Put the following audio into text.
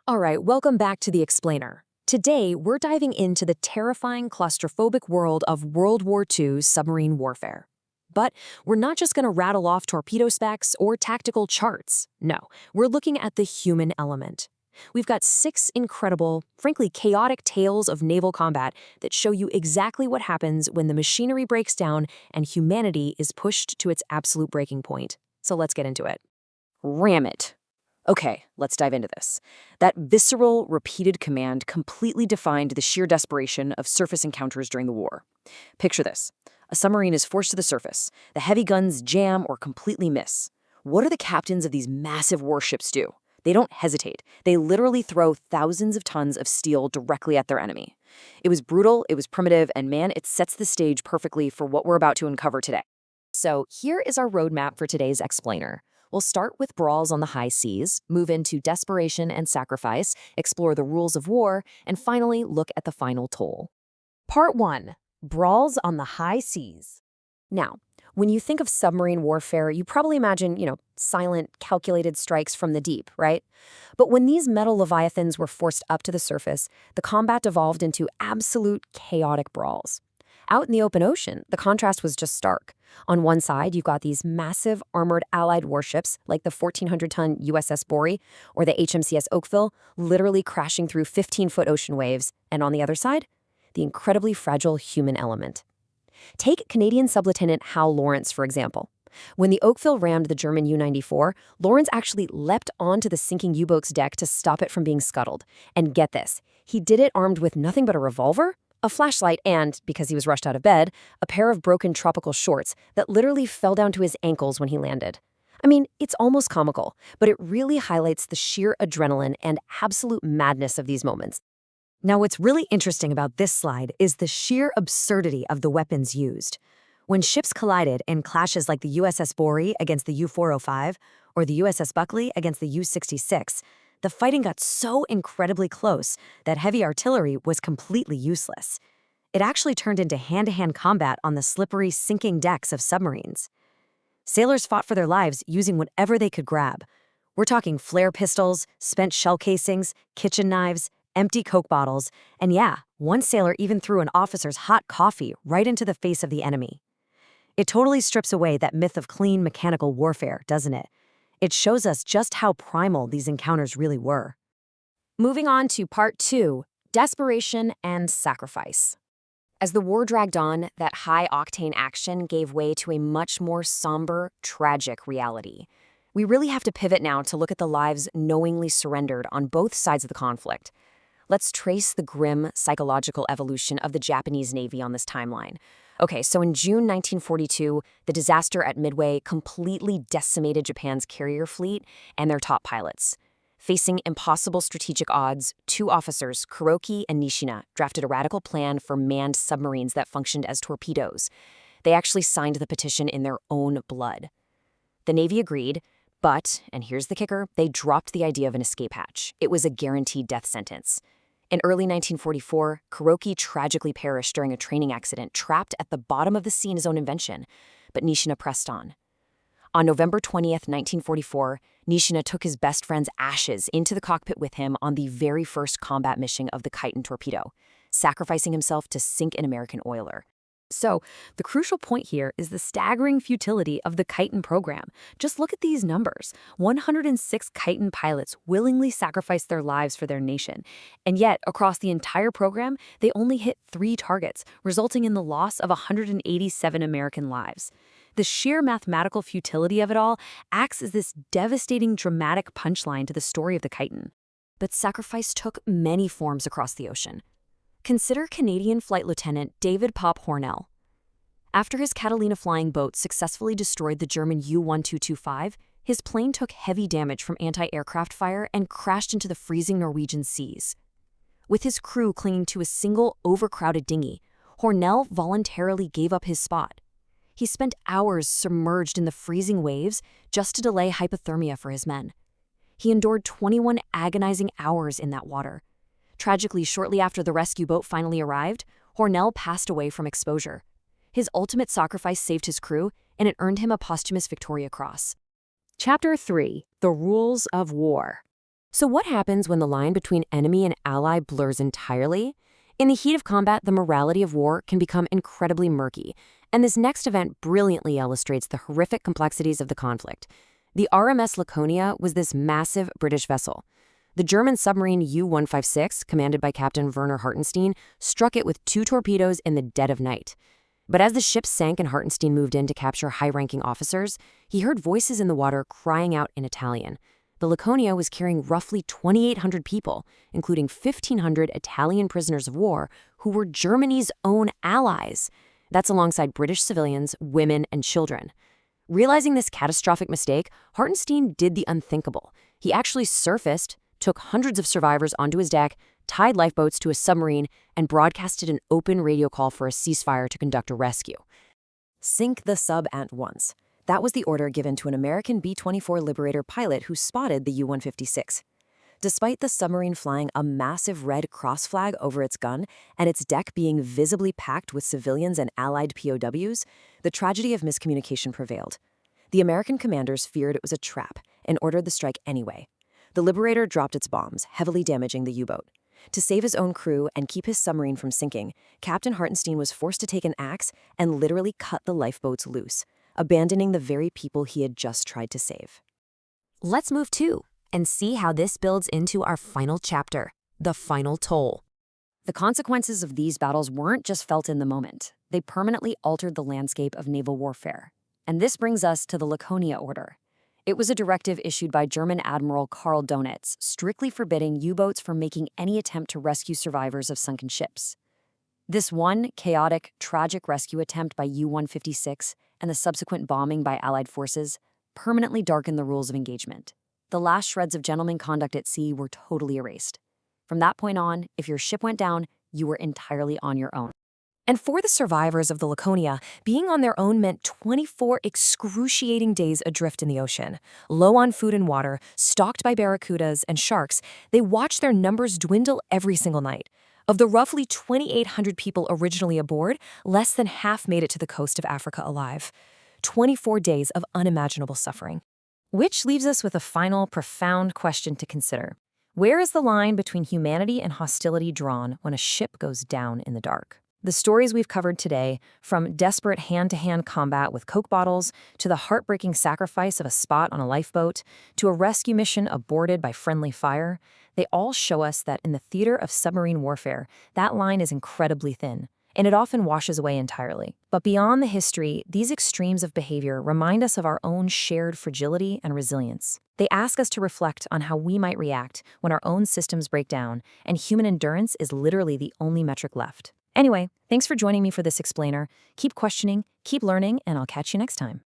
All right, welcome back to The Explainer. Today, we're diving into the terrifying claustrophobic world of World War II's submarine warfare. But we're not just going to rattle off torpedo specs or tactical charts. No, we're looking at the human element. We've got 6 incredible, frankly chaotic tales of naval combat that show you exactly what happens when the machinery breaks down and humanity is pushed to its absolute breaking point. So let's get into it. Ram it. Okay, let's dive into this. That visceral, repeated command completely defined the sheer desperation of surface encounters during the war. Picture this. A submarine is forced to the surface. The heavy guns jam or completely miss. What do the captains of these massive warships do? They don't hesitate. They literally throw thousands of tons of steel directly at their enemy. It was brutal, it was primitive, and man, it sets the stage perfectly for what we're about to uncover today. So here is our roadmap for today's explainer. We'll start with brawls on the high seas, move into desperation and sacrifice, explore the rules of war, and finally look at the final toll. Part 1. Brawls on the high seas. Now, when you think of submarine warfare, you probably imagine, silent, calculated strikes from the deep, right? But when these metal leviathans were forced up to the surface, the combat devolved into absolute chaotic brawls. Out in the open ocean, the contrast was just stark. On one side, you've got these massive armored Allied warships like the 1,400-ton USS Bory or the HMCS Oakville, literally crashing through 15-foot ocean waves. And on the other side, the incredibly fragile human element. Take Canadian Sublieutenant Hal Lawrence, for example. When the Oakville rammed the German U-94, Lawrence actually leapt onto the sinking U-boat's deck to stop it from being scuttled. And get this, he did it armed with nothing but a revolver, a flashlight, and, because he was rushed out of bed, a pair of broken tropical shorts that literally fell down to his ankles when he landed. I mean, it's almost comical, but it really highlights the sheer adrenaline and absolute madness of these moments. Now, what's really interesting about this slide is the sheer absurdity of the weapons used. When ships collided in clashes like the USS Bory against the U-405 or the USS Buckley against the U-66, the fighting got so incredibly close that heavy artillery was completely useless. It actually turned into hand-to-hand combat on the slippery, sinking decks of submarines. Sailors fought for their lives using whatever they could grab. We're talking flare pistols, spent shell casings, kitchen knives, empty Coke bottles, and yeah, one sailor even threw an officer's hot coffee right into the face of the enemy. It totally strips away that myth of clean mechanical warfare, doesn't it? It shows us just how primal these encounters really were. Moving on to Part 2, Desperation and Sacrifice. As the war dragged on, that high-octane action gave way to a much more somber, tragic reality. We really have to pivot now to look at the lives knowingly surrendered on both sides of the conflict. Let's trace the grim psychological evolution of the Japanese Navy on this timeline. Okay, so in June 1942, the disaster at Midway completely decimated Japan's carrier fleet and their top pilots. Facing impossible strategic odds, 2 officers, Kuroki and Nishina, drafted a radical plan for manned submarines that functioned as torpedoes. They actually signed the petition in their own blood. The Navy agreed, but, and here's the kicker, they dropped the idea of an escape hatch. It was a guaranteed death sentence. In early 1944, Kuroki tragically perished during a training accident, trapped at the bottom of the sea in his own invention, but Nishina pressed on. On November 20th, 1944, Nishina took his best friend's ashes into the cockpit with him on the very first combat mission of the Chiton torpedo, sacrificing himself to sink an American oiler. So, the crucial point here is the staggering futility of the Chiton program. Just look at these numbers. 106 Chiton pilots willingly sacrificed their lives for their nation. And yet, across the entire program, they only hit 3 targets, resulting in the loss of 187 American lives. The sheer mathematical futility of it all acts as this devastating, dramatic punchline to the story of the Chiton. But sacrifice took many forms across the ocean. Consider Canadian Flight Lieutenant David Pop Hornell. After his Catalina flying boat successfully destroyed the German U-1225, his plane took heavy damage from anti-aircraft fire and crashed into the freezing Norwegian seas. With his crew clinging to a single overcrowded dinghy, Hornell voluntarily gave up his spot. He spent hours submerged in the freezing waves just to delay hypothermia for his men. He endured 21 agonizing hours in that water. Tragically, shortly after the rescue boat finally arrived, Hornell passed away from exposure. His ultimate sacrifice saved his crew, and it earned him a posthumous Victoria Cross. Chapter 3. The Rules of War. So what happens when the line between enemy and ally blurs entirely? In the heat of combat, the morality of war can become incredibly murky, and this next event brilliantly illustrates the horrific complexities of the conflict. The RMS Laconia was this massive British vessel. The German submarine U-156, commanded by Captain Werner Hartenstein, struck it with 2 torpedoes in the dead of night. But as the ship sank and Hartenstein moved in to capture high-ranking officers, he heard voices in the water crying out in Italian. The Laconia was carrying roughly 2,800 people, including 1,500 Italian prisoners of war who were Germany's own allies. That's alongside British civilians, women, and children. Realizing this catastrophic mistake, Hartenstein did the unthinkable. He actually surfaced, took hundreds of survivors onto his deck, tied lifeboats to a submarine, and broadcasted an open radio call for a ceasefire to conduct a rescue. Sink the sub at once. That was the order given to an American B-24 Liberator pilot who spotted the U-156. Despite the submarine flying a massive red cross flag over its gun and its deck being visibly packed with civilians and Allied POWs, the tragedy of miscommunication prevailed. The American commanders feared it was a trap and ordered the strike anyway. The Liberator dropped its bombs, heavily damaging the U-boat. To save his own crew and keep his submarine from sinking, Captain Hartenstein was forced to take an axe and literally cut the lifeboats loose, abandoning the very people he had just tried to save. Let's move to and see how this builds into our final chapter, the final toll. The consequences of these battles weren't just felt in the moment. They permanently altered the landscape of naval warfare. And this brings us to the Laconia Order. It was a directive issued by German Admiral Karl Donitz, strictly forbidding U-boats from making any attempt to rescue survivors of sunken ships. This one chaotic, tragic rescue attempt by U-156 and the subsequent bombing by Allied forces permanently darkened the rules of engagement. The last shreds of gentleman conduct at sea were totally erased. From that point on, if your ship went down, you were entirely on your own. And for the survivors of the Laconia, being on their own meant 24 excruciating days adrift in the ocean. Low on food and water, stalked by barracudas and sharks, they watched their numbers dwindle every single night. Of the roughly 2,800 people originally aboard, less than half made it to the coast of Africa alive. 24 days of unimaginable suffering. Which leaves us with a final, profound question to consider. Where is the line between humanity and hostility drawn when a ship goes down in the dark? The stories we've covered today, from desperate hand-to-hand combat with Coke bottles, to the heartbreaking sacrifice of a spot on a lifeboat, to a rescue mission aborted by friendly fire, they all show us that in the theater of submarine warfare, that line is incredibly thin, and it often washes away entirely. But beyond the history, these extremes of behavior remind us of our own shared fragility and resilience. They ask us to reflect on how we might react when our own systems break down, and human endurance is literally the only metric left. Anyway, thanks for joining me for this explainer. Keep questioning, keep learning, and I'll catch you next time.